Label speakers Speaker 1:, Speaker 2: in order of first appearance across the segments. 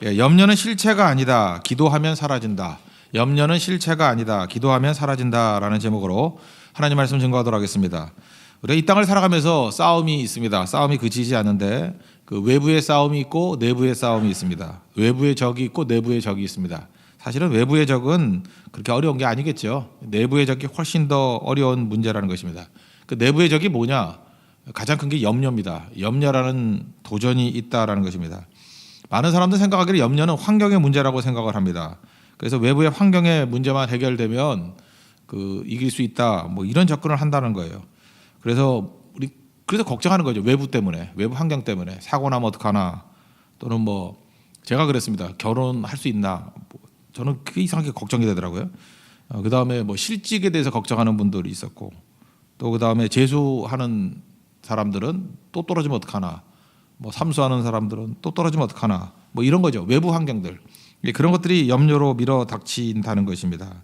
Speaker 1: 예, 염려는 실체가 아니다. 기도하면 사라진다. 염려는 실체가 아니다. 기도하면 사라진다라는 제목으로 하나님 말씀 증거하도록 하겠습니다. 우리가 이 땅을 살아가면서 싸움이 있습니다. 싸움이 그치지 않는데 그 외부의 싸움이 있고 내부의 싸움이 있습니다. 외부의 적이 있고 내부의 적이 있습니다. 사실은 외부의 적은 그렇게 어려운 게 아니겠죠. 내부의 적이 훨씬 더 어려운 문제라는 것입니다. 그 내부의 적이 뭐냐? 가장 큰 게 염려입니다. 염려라는 도전이 있다라는 것입니다. 많은 사람들 생각하기를 염려는 환경의 문제라고 생각을 합니다. 그래서 외부의 환경의 문제만 해결되면 그 이길 수 있다. 뭐 이런 접근을 한다는 거예요. 그래서 그래서 걱정하는 거죠. 외부 때문에, 외부 환경 때문에 사고 나면 어떡하나, 또는 뭐 제가 그랬습니다. 결혼할 수 있나? 저는 그게 이상하게 걱정이 되더라고요. 그 다음에 뭐 실직에 대해서 걱정하는 분들이 있었고, 또 그 다음에 재수하는 사람들은 또 떨어지면 어떡하나, 뭐 삼수하는 사람들은 또 떨어지면 어떡하나, 뭐 이런 거죠. 외부 환경들, 그런 것들이 염려로 밀어 닥친다는 것입니다.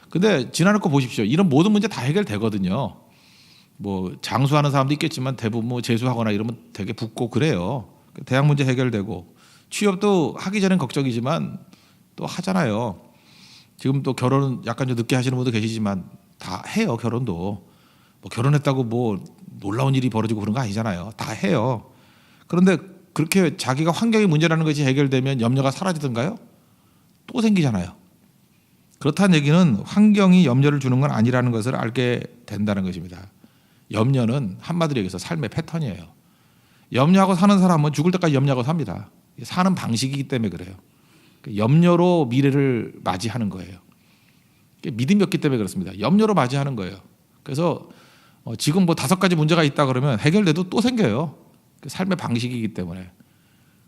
Speaker 1: 근데 지나놓고 보십시오. 이런 모든 문제 다 해결되거든요. 뭐 장수하는 사람도 있겠지만 대부분 뭐 재수하거나 이러면 되게 붓고 그래요. 대학 문제 해결되고, 취업도 하기 전엔 걱정이지만 또 하잖아요. 지금 또 결혼은 약간 좀 늦게 하시는 분도 계시지만 다 해요. 결혼도 뭐 결혼했다고 뭐 놀라운 일이 벌어지고 그런 거 아니잖아요. 다 해요. 그런데 그렇게 자기가 환경의 문제라는 것이 해결되면 염려가 사라지던가요? 또 생기잖아요. 그렇다는 얘기는 환경이 염려를 주는 건 아니라는 것을 알게 된다는 것입니다. 염려는 한마디로 얘기해서 삶의 패턴이에요. 염려하고 사는 사람은 죽을 때까지 염려하고 삽니다. 사는 방식이기 때문에 그래요. 염려로 미래를 맞이하는 거예요. 믿음이 없기 때문에 그렇습니다. 염려로 맞이하는 거예요. 그래서 지금 뭐 5가지 문제가 있다 그러면 해결돼도 또 생겨요. 삶의 방식이기 때문에.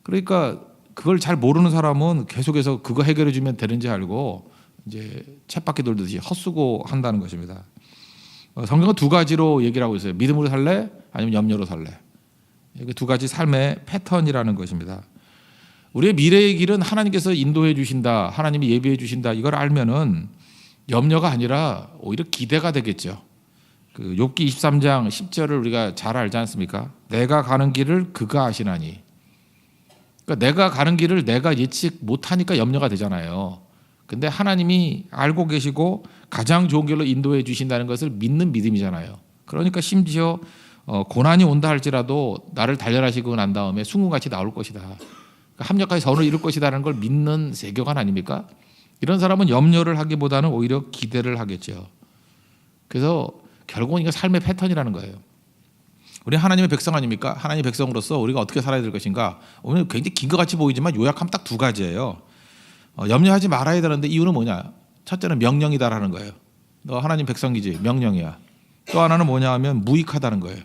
Speaker 1: 그러니까 그걸 잘 모르는 사람은 계속해서 그거 해결해 주면 되는지 알고 이제 쳇바퀴 돌듯이 헛수고 한다는 것입니다. 성경은 2가지로 얘기를 하고 있어요. 믿음으로 살래? 아니면 염려로 살래? 이게 2가지 삶의 패턴이라는 것입니다. 우리의 미래의 길은 하나님께서 인도해 주신다, 하나님이 예비해 주신다, 이걸 알면은 염려가 아니라 오히려 기대가 되겠죠. 그 욥기 23장 10절을 우리가 잘 알지 않습니까? 내가 가는 길을 그가 아시나니. 그러니까 내가 가는 길을 내가 예측 못하니까 염려가 되잖아요. 근데 하나님이 알고 계시고 가장 좋은 길로 인도해 주신다는 것을 믿는 믿음이잖아요. 그러니까 심지어 고난이 온다 할지라도 나를 단련하시고 난 다음에 숭늉같이 나올 것이다, 합력하여 선을 이룰 것이라는 걸 믿는 세계관 아닙니까? 이런 사람은 염려를 하기보다는 오히려 기대를 하겠죠. 그래서 결국은 이거 삶의 패턴이라는 거예요. 우리 하나님의 백성 아닙니까? 하나님의 백성으로서 우리가 어떻게 살아야 될 것인가? 오늘 굉장히 긴 것 같이 보이지만 요약하면 딱 2가지예요. 염려하지 말아야 되는데 이유는 뭐냐? 첫째는 명령이다라는 거예요. 너 하나님 백성이지, 명령이야. 또 하나는 뭐냐 하면 무익하다는 거예요.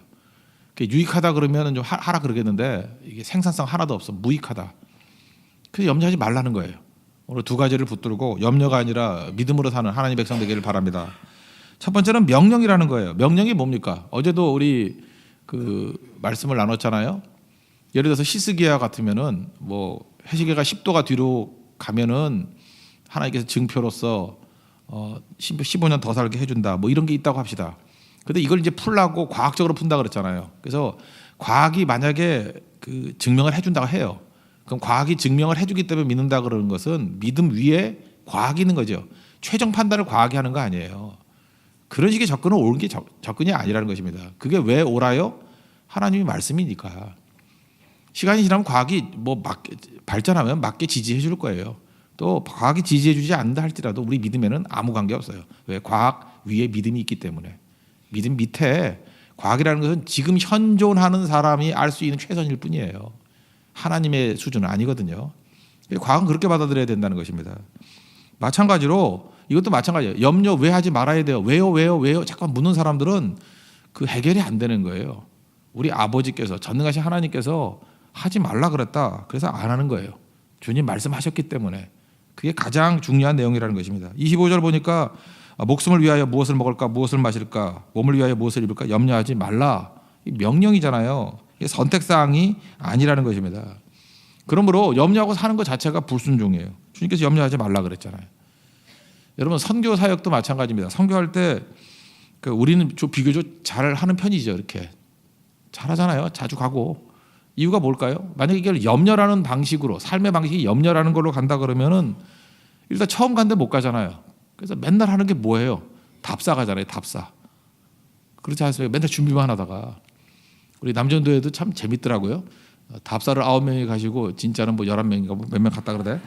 Speaker 1: 유익하다 그러면 좀 하라 그러겠는데 이게 생산성 하나도 없어. 무익하다. 그래서 염려하지 말라는 거예요. 오늘 2가지를 붙들고 염려가 아니라 믿음으로 사는 하나님 백성 되기를 바랍니다. 첫 번째는 명령이라는 거예요. 명령이 뭡니까? 어제도 우리 그 말씀을 나눴잖아요. 예를 들어서 시스기야 같으면은 뭐 해시계가 10도가 뒤로 가면은 하나님께서 증표로서 15년 더 살게 해준다, 뭐 이런 게 있다고 합시다. 근데 이걸 이제 풀라고 과학적으로 푼다 그랬잖아요. 그래서 과학이 만약에 그 증명을 해준다고 해요. 그럼 과학이 증명을 해주기 때문에 믿는다 그러는 것은 믿음 위에 과학이 있는 거죠. 최종 판단을 과학이 하는 거 아니에요. 그런 식의 접근은 옳은 게 접근이 아니라는 것입니다. 그게 왜 옳아요? 하나님의 말씀이니까. 시간이 지나면 과학이 뭐 발전하면 맞게 지지해 줄 거예요. 또 과학이 지지해 주지 않는다 할지라도 우리 믿음에는 아무 관계 없어요. 왜? 과학 위에 믿음이 있기 때문에. 믿음 밑에 과학이라는 것은 지금 현존하는 사람이 알 수 있는 최선일 뿐이에요. 하나님의 수준은 아니거든요. 과학은 그렇게 받아들여야 된다는 것입니다. 마찬가지로 이것도 마찬가지예요. 염려 왜 하지 말아야 돼요? 왜요? 자꾸 묻는 사람들은 그 해결이 안 되는 거예요. 우리 아버지께서, 전능하신 하나님께서 하지 말라 그랬다. 그래서 안 하는 거예요. 주님 말씀하셨기 때문에. 그게 가장 중요한 내용이라는 것입니다. 25절 보니까 목숨을 위하여 무엇을 먹을까, 무엇을 마실까, 몸을 위하여 무엇을 입을까 염려하지 말라. 명령이잖아요. 이게 선택사항이 아니라는 것입니다. 그러므로 염려하고 사는 것 자체가 불순종이에요. 주님께서 염려하지 말라 그랬잖아요. 여러분 선교 사역도 마찬가지입니다. 선교할 때 우리는 좀 비교적 잘 하는 편이죠. 이렇게 잘하잖아요. 자주 가고. 이유가 뭘까요? 만약에 이걸 염려라는 방식으로 삶의 방식이 염려라는 걸로 간다 그러면은 일단 처음 간데 못 가잖아요. 그래서 맨날 하는 게 뭐예요? 답사 가잖아요. 답사. 그렇지 않습니까? 맨날 준비만 하다가 우리 남전도에도 참 재밌더라고요. 답사를 9명이 가시고 진짜는 뭐 11명인가 몇 명 갔다 그러대.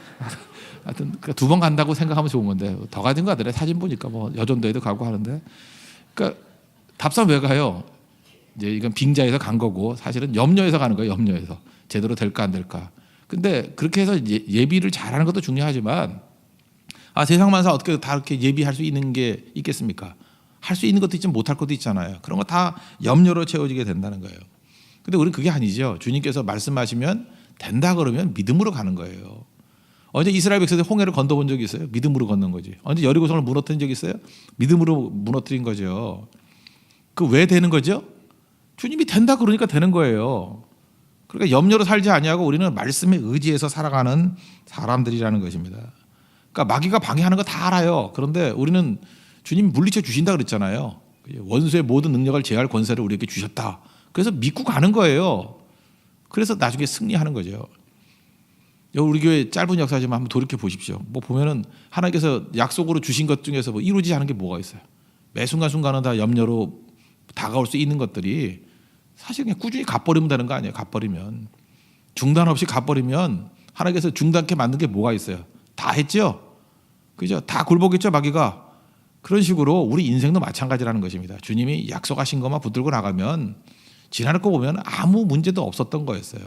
Speaker 1: 하여튼 2번 간다고 생각하면 좋은 건데 더 가진 거 같더래. 사진 보니까 뭐 여전도에도 가고 하는데. 그러니까 답사 왜 가요? 이제 이건 빙자에서 간 거고 사실은 염려해서 가는 거예요. 염려해서 제대로 될까 안 될까. 근데 그렇게 해서 예비를 잘하는 것도 중요하지만 세상 만사 어떻게 다 이렇게 예비할 수 있는 게 있겠습니까? 할 수 있는 것도 있지만 못할 것도 있잖아요. 그런 거 다 염려로 채워지게 된다는 거예요. 근데 우리는 그게 아니죠. 주님께서 말씀하시면 된다 그러면 믿음으로 가는 거예요. 언제 이스라엘 백성들이 홍해를 건너본 적이 있어요? 믿음으로 건넌 거지. 언제 여리고성을 무너뜨린 적이 있어요? 믿음으로 무너뜨린 거죠. 그 왜 되는 거죠? 주님이 된다 그러니까 되는 거예요. 그러니까 염려로 살지 아니하고 우리는 말씀에 의지해서 살아가는 사람들이라는 것입니다. 그러니까 마귀가 방해하는 거 다 알아요. 그런데 우리는 주님이 물리쳐 주신다 그랬잖아요. 원수의 모든 능력을 제할 권세를 우리에게 주셨다. 그래서 믿고 가는 거예요. 그래서 나중에 승리하는 거죠. 우리 교회 짧은 역사지만 한번 돌이켜 보십시오. 뭐 보면은 하나님께서 약속으로 주신 것 중에서 뭐 이루어지지 않은 게 뭐가 있어요. 매 순간순간은 다 염려로 다가올 수 있는 것들이 사실 그냥 꾸준히 갚버리면 되는 거 아니에요. 갚버리면 중단 없이 갚버리면 하나님께서 중단케 만든 게 뭐가 있어요. 다 했죠. 그죠? 다 굴복했죠 마귀가. 그런 식으로 우리 인생도 마찬가지라는 것입니다. 주님이 약속하신 것만 붙들고 나가면 지나갈 거 보면 아무 문제도 없었던 거였어요.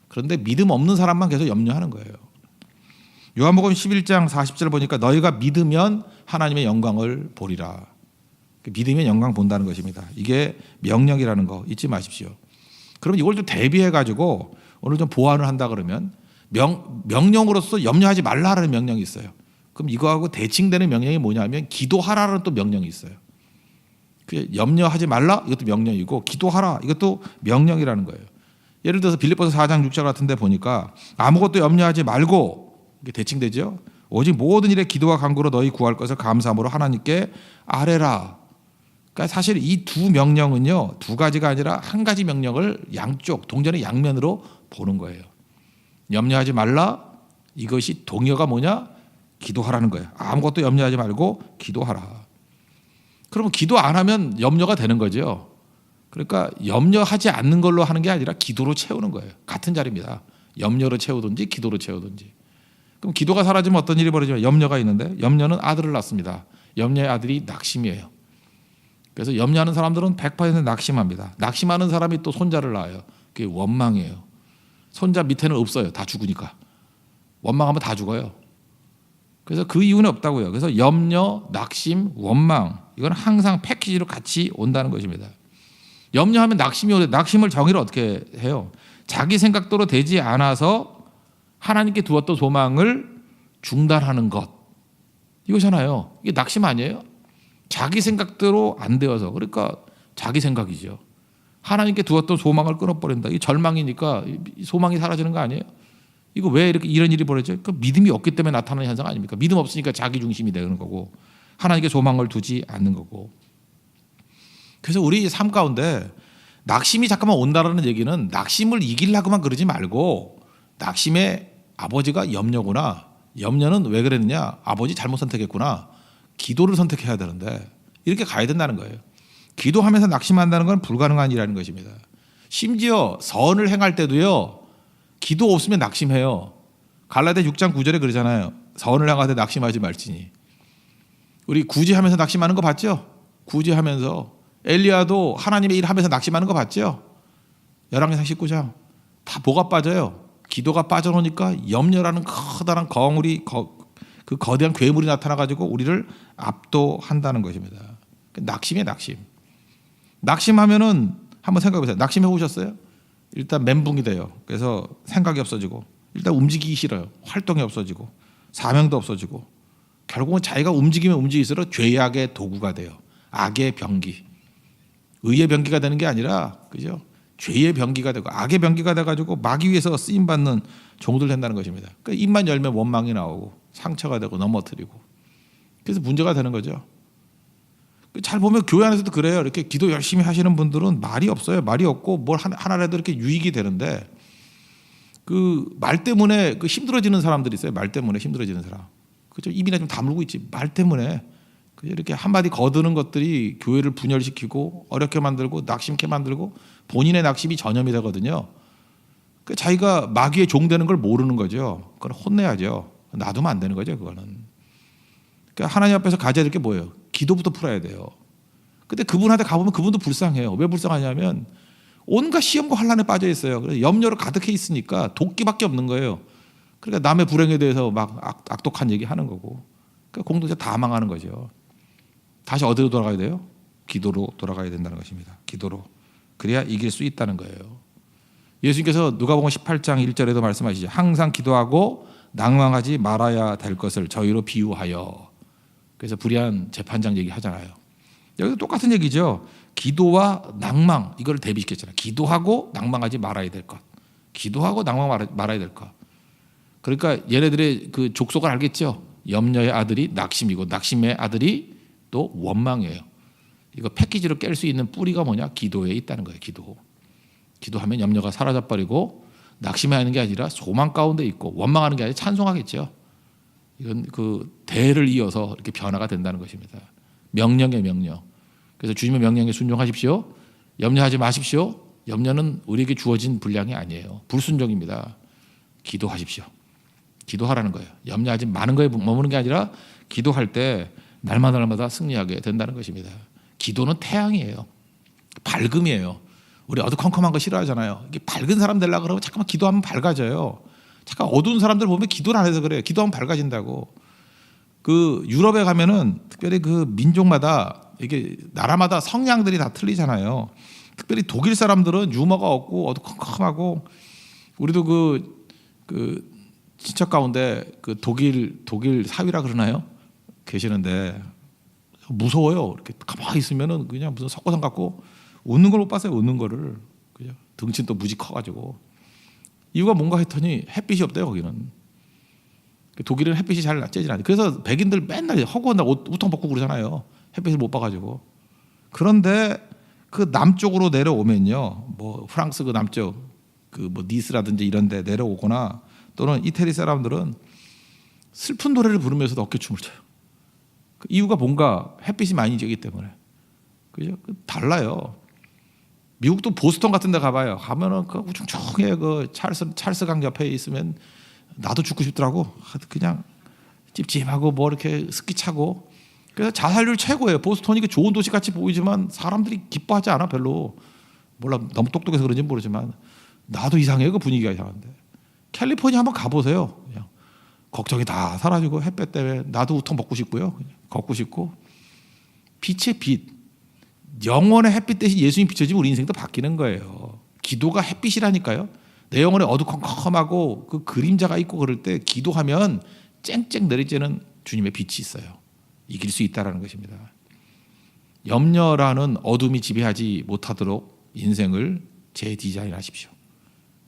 Speaker 1: 그런데 믿음 없는 사람만 계속 염려하는 거예요. 요한복음 11장 40절 보니까 너희가 믿으면 하나님의 영광을 보리라. 믿으면 영광 본다는 것입니다. 이게 명령이라는 거 잊지 마십시오. 그럼 이걸 좀 대비해 가지고 오늘 좀 보완을 한다 그러면 명령으로서 염려하지 말라라는 명령이 있어요. 그럼 이거하고 대칭되는 명령이 뭐냐면 기도하라는 또 명령이 있어요. 염려하지 말라 이것도 명령이고 기도하라 이것도 명령이라는 거예요. 예를 들어서 빌립보서 4장 6절 같은 데 보니까 아무것도 염려하지 말고 이게 대칭되죠. 오직 모든 일에 기도와 간구로 너희 구할 것을 감사함으로 하나님께 아뢰라. 그러니까 사실 이 두 명령은요. 두 가지가 아니라 한 가지 명령을 양쪽 동전의 양면으로 보는 거예요. 염려하지 말라 이것이 동의어가 뭐냐? 기도하라는 거예요. 아무것도 염려하지 말고 기도하라. 그러면 기도 안 하면 염려가 되는 거죠. 그러니까 염려하지 않는 걸로 하는 게 아니라 기도로 채우는 거예요. 같은 자리입니다. 염려로 채우든지 기도로 채우든지. 그럼 기도가 사라지면 어떤 일이 벌어지면 염려가 있는데 염려는 아들을 낳습니다. 염려의 아들이 낙심이에요. 그래서 염려하는 사람들은 100% 낙심합니다. 낙심하는 사람이 또 손자를 낳아요. 그게 원망이에요. 손자 밑에는 없어요. 다 죽으니까. 원망하면 다 죽어요. 그래서 그 이유는 없다고요. 그래서 염려, 낙심, 원망 이건 항상 패키지로 같이 온다는 것입니다. 염려하면 낙심이 오는데 낙심을 정의를 어떻게 해요? 자기 생각대로 되지 않아서 하나님께 두었던 소망을 중단하는 것 이거잖아요. 이게 낙심 아니에요? 자기 생각대로 안 되어서 그러니까 자기 생각이죠. 하나님께 두었던 소망을 끊어버린다. 이게 절망이니까 소망이 사라지는 거 아니에요? 이거 왜 이렇게 이런 일이 벌어져요? 그 믿음이 없기 때문에 나타나는 현상 아닙니까? 믿음 없으니까 자기 중심이 되는 거고 하나님께 소망을 두지 않는 거고. 그래서 우리 삶 가운데 낙심이 잠깐만 온다라는 얘기는 낙심을 이기려고만 그러지 말고 낙심의 아버지가 염려구나. 염려는 왜 그랬느냐? 아버지 잘못 선택했구나. 기도를 선택해야 되는데 이렇게 가야 된다는 거예요. 기도하면서 낙심한다는 건 불가능한 일이라는 것입니다. 심지어 선을 행할 때도요. 기도 없으면 낙심해요. 갈라디아 6장 9절에 그러잖아요. 선을 행하되 낙심하지 말지니. 우리 구제하면서 낙심하는 거 봤죠? 구제하면서 엘리야도 하나님의 일 하면서 낙심하는 거 봤죠? 열왕기상 19장 다 뭐가 빠져요? 기도가 빠져놓으니까 염려라는 커다란 거울이 그 거대한 괴물이 나타나가지고 우리를 압도한다는 것입니다. 낙심이에요, 낙심. 낙심하면은 한번 생각해보세요. 낙심해 보셨어요? 일단 멘붕이 돼요. 그래서 생각이 없어지고 일단 움직이기 싫어요. 활동이 없어지고 사명도 없어지고 결국은 자기가 움직이면 움직일수록 죄악의 도구가 돼요. 악의 병기. 의의 병기가 되는 게 아니라 그죠? 죄의 병기가 되고 악의 병기가 돼가지고 마귀 위에서 쓰임받는 종들 된다는 것입니다. 그러니까 입만 열면 원망이 나오고 상처가 되고 넘어뜨리고 그래서 문제가 되는 거죠. 잘 보면 교회 안에서도 그래요. 이렇게 기도 열심히 하시는 분들은 말이 없어요. 말이 없고 뭘 하나라도 이렇게 유익이 되는데 그 말 때문에 그 힘들어지는 사람들이 있어요. 말 때문에 힘들어지는 사람. 그죠? 입이나 좀 다물고 있지. 말 때문에 이렇게 한마디 거드는 것들이 교회를 분열시키고 어렵게 만들고 낙심케 만들고 본인의 낙심이 전염이 되거든요. 그 자기가 마귀의 종 되는 걸 모르는 거죠. 그걸 혼내야죠. 놔두면 안 되는 거죠. 그거는. 그러니까 하나님 앞에서 가져야 될 게 뭐예요? 기도부터 풀어야 돼요. 근데 그분한테 가보면 그분도 불쌍해요. 왜 불쌍하냐면 온갖 시험과 환란에 빠져 있어요. 그래서 염려로 가득해 있으니까 도끼밖에 없는 거예요. 그러니까 남의 불행에 대해서 막 악독한 얘기 하는 거고. 그러니까 공동체 다 망하는 거죠. 다시 어디로 돌아가야 돼요? 기도로 돌아가야 된다는 것입니다. 기도로. 그래야 이길 수 있다는 거예요. 예수님께서 누가복음 18장 1절에도 말씀하시죠. 항상 기도하고 낭망하지 말아야 될 것을 저희로 비유하여. 그래서 불의한 재판장 얘기하잖아요. 여기도 똑같은 얘기죠. 기도와 낭망 이걸 대비시켰잖아요. 기도하고 낭망하지 말아야 될 것. 기도하고 낭망 말아야 될 것. 그러니까 얘네들의 그 족속을 알겠죠. 염려의 아들이 낙심이고 낙심의 아들이 또 원망이에요. 이거 패키지로 깰 수 있는 뿌리가 뭐냐? 기도에 있다는 거예요. 기도. 기도하면 염려가 사라져버리고 낙심하는 게 아니라 소망 가운데 있고 원망하는 게 아니라 찬송하겠죠. 이건 그 대를 이어서 이렇게 변화가 된다는 것입니다. 명령의 명령. 그래서 주님의 명령에 순종하십시오. 염려하지 마십시오. 염려는 우리에게 주어진 분량이 아니에요. 불순종입니다. 기도하십시오. 기도하라는 거예요. 염려하지 많은 거에 머무는 게 아니라 기도할 때 날마다 승리하게 된다는 것입니다. 기도는 태양이에요. 밝음이에요. 우리 어두컴컴한 거 싫어하잖아요. 이게 밝은 사람 되려고 그러면 잠깐만 기도하면 밝아져요. 잠깐 어두운 사람들 보면 기도를 안 해서 그래요. 기도하면 밝아진다고. 그 유럽에 가면은 특별히 그 민족마다 이게 나라마다 성향들이 다 틀리잖아요. 특별히 독일 사람들은 유머가 없고 어두컴컴하고 우리도 그 친척 가운데 그 독일 사위라 그러나요? 계시는데 무서워요. 이렇게 가만히 있으면은 그냥 무슨 석고상 같고 웃는 걸 못 봤어요. 웃는 거를. 그죠? 등치는 또 무지 커가지고. 이유가 뭔가 했더니 햇빛이 없대요. 거기는. 독일은 햇빛이 잘 쬐질 않아요. 그래서 백인들 맨날 허구한 날 우통 벗고 그러잖아요. 햇빛을 못 봐가지고. 그런데 그 남쪽으로 내려오면요. 뭐 프랑스 그 남쪽 그 뭐 니스라든지 이런 데 내려오거나 또는 이태리 사람들은 슬픈 노래를 부르면서도 어깨춤을 춰요. 그 이유가 뭔가 햇빛이 많이 쬐기 때문에. 그죠? 달라요. 미국도 보스턴 같은 데 가봐요. 가면은 그 우중충해 그 찰스 강 옆에 있으면 나도 죽고 싶더라고. 그냥 찝찝하고 뭐 이렇게 스키 차고. 그래서 자살률 최고예요. 보스턴이 좋은 도시 같이 보이지만 사람들이 기뻐하지 않아 별로. 몰라 너무 똑똑해서 그런지 모르지만 나도 이상해요. 그 분위기가 이상한데. 캘리포니아 한번 가보세요. 그냥 걱정이 다 사라지고 햇볕 때문에 나도 우통 벗고 싶고요. 그냥 걷고 싶고 빛의 빛. 영원의 햇빛 대신 예수님 비춰지면 우리 인생도 바뀌는 거예요. 기도가 햇빛이라니까요. 내 영혼에 어두컴컴하고 그 그림자가 있고 그럴 때 기도하면 쨍쨍 내리쬐는 주님의 빛이 있어요. 이길 수 있다는 것입니다. 염려라는 어둠이 지배하지 못하도록 인생을 재디자인하십시오.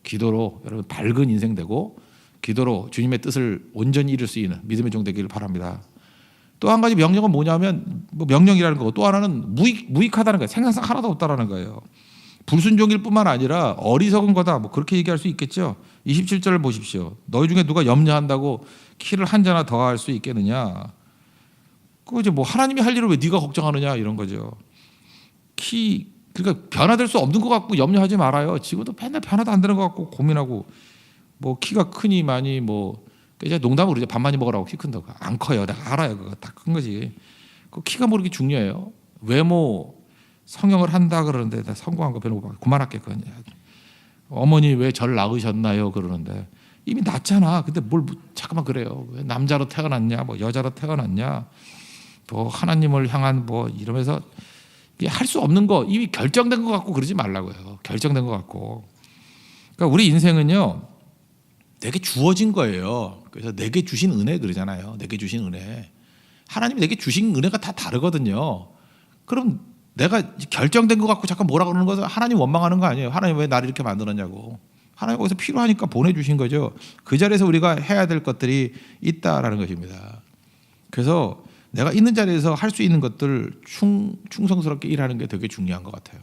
Speaker 1: 기도로 여러분 밝은 인생 되고 기도로 주님의 뜻을 온전히 이룰 수 있는 믿음의 종 되기를 바랍니다. 또 한 가지 명령은 뭐냐면 뭐 명령이라는 거고 또 하나는 무익하다는 거예요. 생산성 하나도 없다라는 거예요. 불순종일 뿐만 아니라 어리석은 거다. 뭐 그렇게 얘기할 수 있겠죠. 27절을 보십시오. 너희 중에 누가 염려한다고 키를 한 자나 더할 수 있겠느냐. 그 이제 뭐 하나님이 할 일을 왜 네가 걱정하느냐 이런 거죠. 그러니까 변화될 수 없는 것 같고 염려하지 말아요. 지금도 맨날 변화도 안 되는 것 같고 고민하고 뭐 키가 크니 많이 뭐 이제 농담으로 그러죠. 밥 많이 먹으라고 키 큰다고. 안 커요. 내가 알아요. 그거 다 큰 거지. 그 키가 모르게 중요해요. 외모 성형을 한다 그러는데 나 성공한 거 별로 그만할게. 그건. 어머니 왜 절 낳으셨나요? 그러는데 이미 낳잖아. 근데 뭘 잠깐만 그래요. 왜 남자로 태어났냐? 뭐 여자로 태어났냐? 뭐 하나님을 향한 뭐 이러면서 할 수 없는 거 이미 결정된 것 같고 그러지 말라고요. 결정된 것 같고. 그러니까 우리 인생은요. 내게 주어진 거예요. 그래서 내게 주신 은혜 그러잖아요. 내게 주신 은혜. 하나님이 내게 주신 은혜가 다 다르거든요. 그럼 내가 결정된 것 같고 잠깐 뭐라 그러는 것은 하나님 원망하는 거 아니에요. 하나님 왜 나를 이렇게 만들었냐고. 하나님 거기서 필요하니까 보내주신 거죠. 그 자리에서 우리가 해야 될 것들이 있다라는 것입니다. 그래서 내가 있는 자리에서 할 수 있는 것들 충성스럽게 일하는 게 되게 중요한 것 같아요.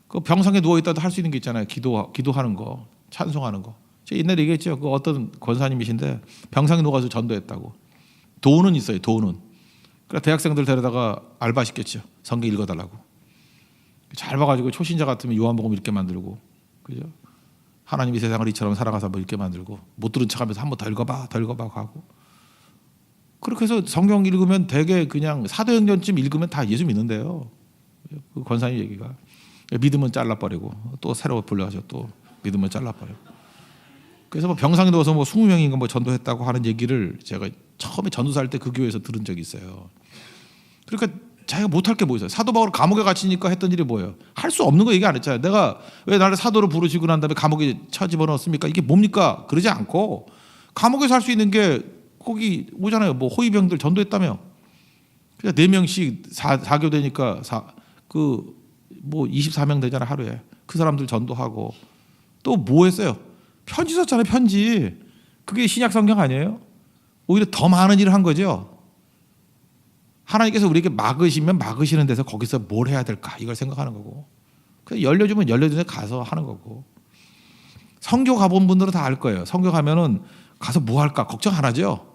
Speaker 1: 그 병상에 누워 있다도 할 수 있는 게 있잖아요. 기도하는 거, 찬송하는 거. 제가 옛날에 얘기했죠. 그 어떤 권사님이신데 병상에 누워서 전도했다고. 돈은 있어요. 돈은. 그러니까 대학생들 데려다가 알바 시켰죠. 성경 읽어달라고. 잘 봐가지고 초신자 같으면 요한복음 읽게 만들고, 그죠? 하나님이 세상을 이처럼 살아가서 뭐 읽게 만들고, 못 들은 척하면서 한번 더 읽어봐 하고. 그렇게 해서 성경 읽으면 되게 그냥 사도행전쯤 읽으면 다 예수 믿는데요. 그 권사님 얘기가. 믿으면 잘라버리고 또 새로 불러가지고 또 믿으면 잘라버리고. 그래서 뭐 병상에 누워서 뭐 20명인가 뭐 전도했다고 하는 얘기를 제가 처음에 전도사할 때 그 교회에서 들은 적이 있어요. 그러니까 자기가 못할 게 뭐 있어요. 사도 바울 감옥에 갇히니까 했던 일이 뭐예요? 할 수 없는 거 얘기 안 했잖아요. 내가 왜 나를 사도로 부르시고 난 다음에 감옥에 쳐집어넣었습니까? 이게 뭡니까? 그러지 않고 감옥에서 할 수 있는 게 거기 오잖아요. 뭐 호위병들 전도했다며. 그냥 4명씩 4교 되니까 뭐 24명 되잖아 하루에. 그 사람들 전도하고 또 뭐 했어요? 편지 썼잖아요. 편지. 그게 신약 성경 아니에요? 오히려 더 많은 일을 한 거죠. 하나님께서 우리에게 막으시면 막으시는 데서 거기서 뭘 해야 될까 이걸 생각하는 거고, 그래서 열려주면 열려준 데 가서 하는 거고. 선교 가본 분들은 다 알 거예요. 선교 가면은 가서 뭐 할까 걱정 안 하죠.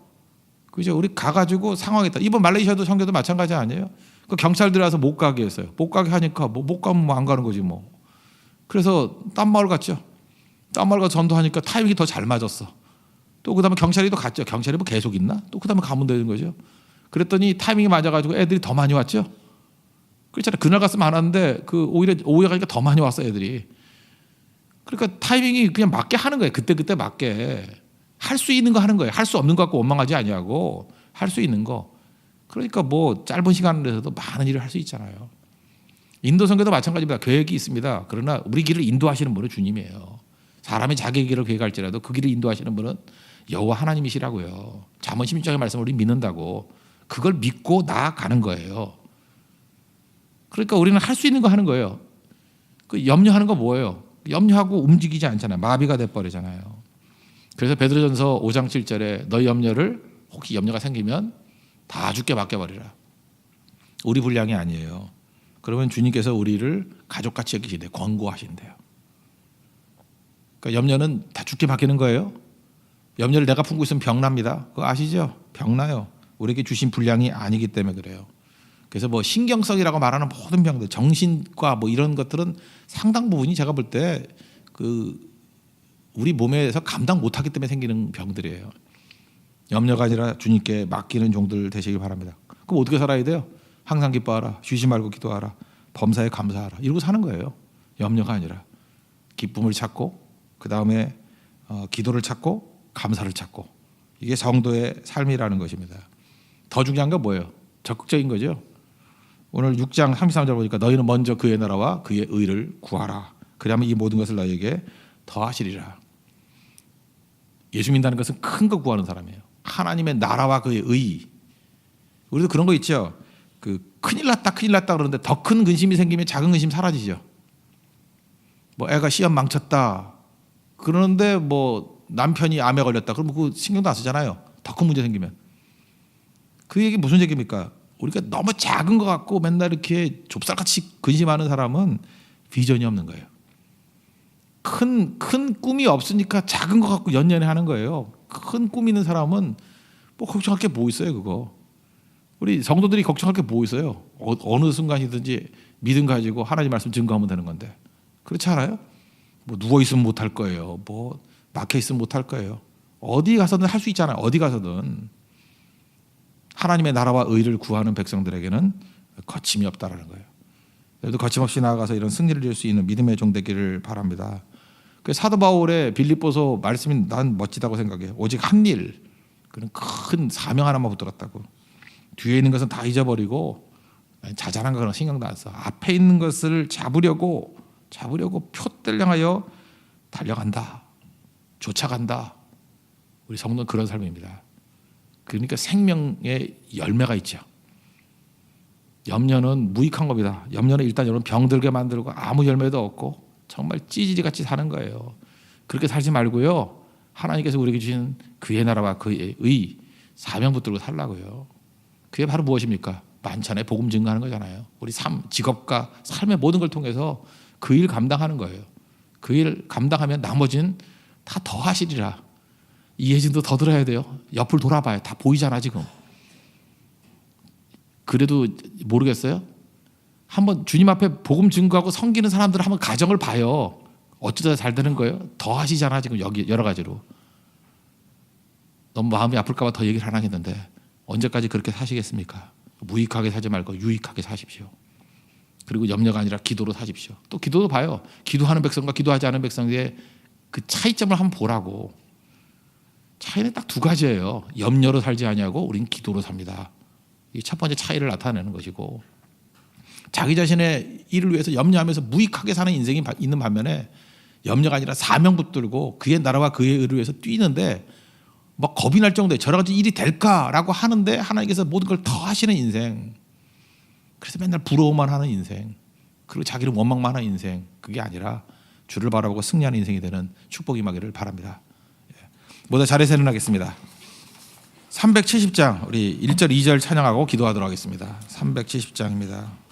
Speaker 1: 그죠? 우리 가가지고 상황에 따라, 이번 말레이시아도 선교도 마찬가지 아니에요? 그 경찰 들어와서 못 가게 했어요. 못 가게 하니까 뭐 못 가면 뭐 안 가는 거지 뭐. 그래서 딴 마을 갔죠. 딴 마을 가서 전도하니까 타이밍이 더 잘 맞았어. 또 그다음에 경찰이 또 갔죠. 경찰이 뭐 계속 있나? 또 그다음에 가면 되는 거죠. 그랬더니 타이밍이 맞아가지고 애들이 더 많이 왔죠. 그렇잖아요. 그날 갔으면 안 왔는데 그 오히려 오후에 가니까 더 많이 왔어 애들이. 그러니까 타이밍이 그냥 맞게 하는 거예요. 그때 맞게 할 수 있는 거 하는 거예요. 할 수 없는 거 갖고 원망하지 아니하고 할 수 있는 거. 그러니까 뭐 짧은 시간 내에서도 많은 일을 할 수 있잖아요. 인도 선교도 마찬가지입니다. 계획이 있습니다. 그러나 우리 길을 인도하시는 분은 주님이에요. 사람이 자기 길을 계획할지라도 그 길을 인도하시는 분은 여호와 하나님이시라고요. 잠언 16장의 말씀을 우리 믿는다고. 그걸 믿고 나아가는 거예요. 그러니까 우리는 할 수 있는 거 하는 거예요. 그 염려하는 거 뭐예요? 염려하고 움직이지 않잖아요. 마비가 돼버리잖아요. 그래서 베드로전서 5장 7절에 너희 염려를 혹시 염려가 생기면 다 주께 맡겨버리라. 우리 분량이 아니에요. 그러면 주님께서 우리를 가족같이 여기시는데 권고하신대요. 그러니까 염려는 다 주께 맡기는 거예요. 염려를 내가 품고 있으면 병납니다. 그거 아시죠? 병나요. 우리에게 주신 분량이 아니기 때문에 그래요. 그래서 뭐 신경성이라고 말하는 모든 병들, 정신과 뭐 이런 것들은 상당 부분이 제가 볼 때 그 우리 몸에서 감당 못하기 때문에 생기는 병들이에요. 염려가 아니라 주님께 맡기는 종들 되시길 바랍니다. 그럼 어떻게 살아야 돼요? 항상 기뻐하라, 쉬지 말고 기도하라, 범사에 감사하라, 이러고 사는 거예요. 염려가 아니라 기쁨을 찾고 그 다음에 기도를 찾고 감사를 찾고, 이게 성도의 삶이라는 것입니다. 더 중요한 건 뭐예요? 적극적인 거죠. 오늘 6장 33절 보니까 너희는 먼저 그의 나라와 그의 의를 구하라. 그러면 이 모든 것을 너희에게 더하시리라. 예수 믿는다는 것은 큰 거 구하는 사람이에요. 하나님의 나라와 그의 의. 우리도 그런 거 있죠. 그 큰일 났다 그러는데 더 큰 근심이 생기면 작은 근심 사라지죠. 뭐 애가 시험 망쳤다 그러는데 뭐 남편이 암에 걸렸다 그러면 그 신경도 안 쓰잖아요. 더 큰 문제 생기면. 그 얘기 무슨 얘기입니까? 우리가 너무 작은 것 같고 맨날 이렇게 좁쌀같이 근심하는 사람은 비전이 없는 거예요. 큰 꿈이 없으니까 작은 것 갖고 연연해 하는 거예요. 큰 꿈 있는 사람은 뭐 걱정할 게 뭐 있어요, 그거. 우리 성도들이 걱정할 게 뭐 있어요. 어느 순간이든지 믿음 가지고 하나님 말씀 증거하면 되는 건데. 그렇지 않아요? 뭐 누워 있으면 못 할 거예요. 뭐 막혀 있으면 못 할 거예요. 어디 가서든 할 수 있잖아요. 어디 가서든. 하나님의 나라와 의를 구하는 백성들에게는 거침이 없다라는 거예요. 그래도 거침없이 나아가서 이런 승리를 이룰 수 있는 믿음의 종 되기를 바랍니다. 그 사도 바울의 빌립보서 말씀이 난 멋지다고 생각해요. 오직 한 일, 그런 큰 사명 하나만 붙들었다고. 뒤에 있는 것은 다 잊어버리고 자잘한 거는 신경도 안 써. 앞에 있는 것을 잡으려고 표대를 향하여 달려간다. 쫓아간다. 우리 성도는 그런 삶입니다. 그러니까 생명의 열매가 있죠. 염려는 무익한 겁니다. 염려는 일단 여러분 병들게 만들고 아무 열매도 없고 정말 찌질이같이 사는 거예요. 그렇게 살지 말고요. 하나님께서 우리에게 주신 그의 나라와 그의 의 사명 붙들고 살라고요. 그게 바로 무엇입니까? 만천에 복음 증거하는 거잖아요. 우리 삶, 직업과 삶의 모든 걸 통해서 그 일 감당하는 거예요. 그 일 감당하면 나머지는
Speaker 2: 다 더하시리라. 이 예증도 더 들어야 돼요. 옆을 돌아봐요. 다 보이잖아 지금. 그래도 모르겠어요. 한번 주님 앞에 복음 증거하고 섬기는 사람들 한번 가정을 봐요. 어쩌다 잘 되는 거예요? 더 하시잖아 지금 여기 여러 가지로. 너무 마음이 아플까 봐 더 얘기를 안 하겠는데 언제까지 그렇게 사시겠습니까? 무익하게 살지 말고 유익하게 사십시오. 그리고 염려가 아니라 기도로 사십시오. 또 기도도 봐요. 기도하는 백성과 기도하지 않은 백성의 그 차이점을 한번 보라고. 차이는 딱 두 가지예요. 염려로 살지 아니하고 우린 기도로 삽니다. 이게 첫 번째 차이를 나타내는 것이고, 자기 자신의 일을 위해서 염려하면서 무익하게 사는 인생이 있는 반면에 염려가 아니라 사명 붙들고 그의 나라와 그의 의를 위해서 뛰는데 막 겁이 날 정도에 저러 가지 일이 될까라고 하는데 하나님께서 모든 걸 더 하시는 인생. 그래서 맨날 부러워만 하는 인생, 그리고 자기를 원망만 하는 인생, 그게 아니라 주를 바라보고 승리하는 인생이 되는 축복이 임하기를 바랍니다. 모두 자리에서 일어나겠습니다. 370장 우리 1절 2절 찬양하고 기도하도록 하겠습니다. 370장입니다.